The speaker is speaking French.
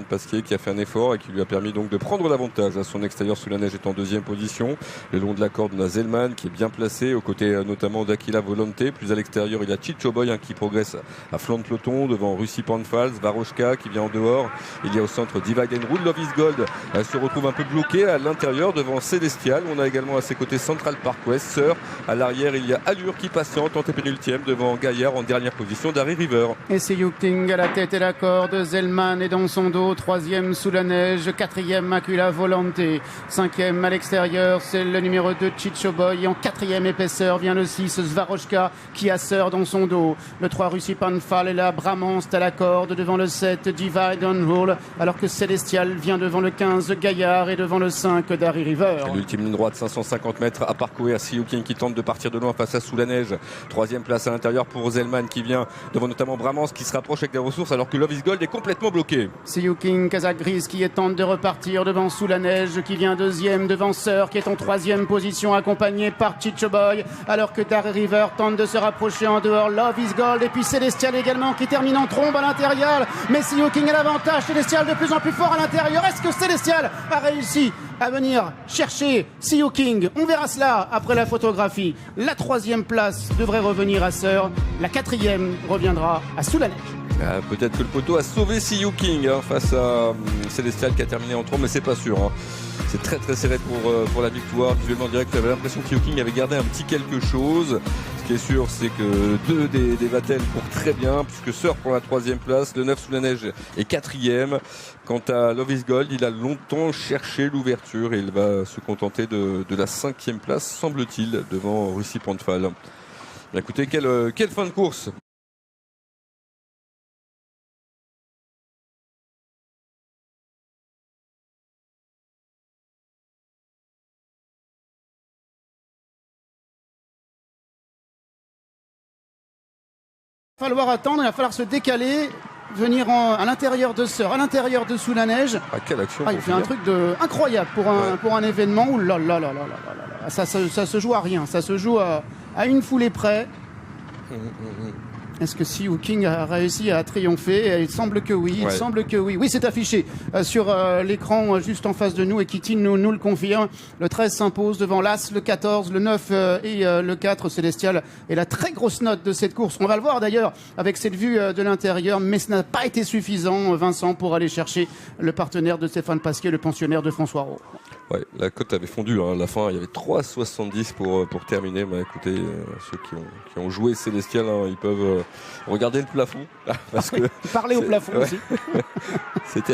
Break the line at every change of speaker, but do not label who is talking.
Pasquier qui a fait un effort et qui lui a permis donc de prendre l'avantage. À son extérieur, Soulanège est en deuxième position. Le long de la corde, on a Zelman qui est bien placé, aux côtés notamment d'Aquila Volonté. Plus à l'extérieur, il y a Chicho Boy qui progresse à flanc de peloton devant Russie Panfals, Varoshka qui vient en dehors. Il y a au centre Divide and Rule. Love is Gold se retrouve un peu bloqué à l'intérieur devant Célestial. On a également à ses côtés Central Park West, Sœur. À l'arrière, il y a Allure qui patiente en pénultième devant Gaillard en dernière position, Darry River.
Et c'est Yuking à la tête et la corde. Zelman est dans son dos. Troisième Soulanège, quatrième Aquila Volonté, cinquième à l'extérieur, c'est le numéro 2 Chicho Boy. En quatrième épaisseur vient le 6 Svaroshka qui a Sœur dans son dos. Le 3 Russie Panfal est là, Bramance à la corde devant le 7 Divide and Rule, alors que Célestial vient devant le 15 Gaillard et devant le 5 Darry River.
L'ultime ligne droite, 550 mètres à parcourir. Yuking qui tente de partir de loin face à Soulanège. Troisième place à l'intérieur pour Zelman qui vient devant notamment Bramance qui se rapproche avec des ressources alors que Love is Gold est complètement bloqué.
C'est Yuking Kazakgris qui tente de repartir devant Soulanège qui vient deuxième, devant Sœur qui est en troisième position accompagné par Chicho Boy, alors que Darry River tente de se rapprocher en dehors. Love is Gold et puis Célestial également qui termine en trombe à l'intérieur, mais c'est Yuking à l'avantage. Célestial de plus en plus fort à l'intérieur. Est-ce que Célestial a réussi à venir chercher See King? On verra cela après la photographie. La troisième place devrait revenir à Sœur, la quatrième reviendra à Soulanège.
Peut-être que le poteau a sauvé See King face à Célestial qui a terminé en trombe, mais c'est pas sûr. C'est très très serré pour la victoire. Visuellement direct, j'avais l'impression que See King avait gardé un petit quelque chose. Ce qui est sûr, c'est que deux des Vatel courent très bien, puisque Sœur prend la troisième place, le 9 Soulanège est quatrième. Quant à Love is Gold, il a longtemps cherché l'ouverture et il va se contenter de la cinquième place, semble-t-il, devant Russie Panfal. Écoutez, quelle fin de course!
Il va falloir attendre, il va falloir se décaler, venir à l'intérieur de Sœur, à l'intérieur de Soulanège.
Quelle action!
Il fait un truc incroyable pour un événement. Ouh là là là là là là là. Ça se joue à rien, ça se joue à une foulée près. Est-ce que See King a réussi à triompher? Il semble que oui, il semble que oui. Oui, c'est affiché sur l'écran juste en face de nous et Kitty nous le confirme. Le 13 s'impose devant l'As, le 14, le 9 et le 4 Célestial. Et la très grosse note de cette course, on va le voir d'ailleurs avec cette vue de l'intérieur, mais ce n'a pas été suffisant, Vincent, pour aller chercher le partenaire de Stéphane Pasquier, le pensionnaire de François Roux.
Ouais, la cote avait fondu à la fin, il y avait 3,70 pour terminer. Écoutez, ceux qui ont joué Célestial, ils peuvent regarder le plafond. Parce que
parler au plafond aussi.
C'est terrible.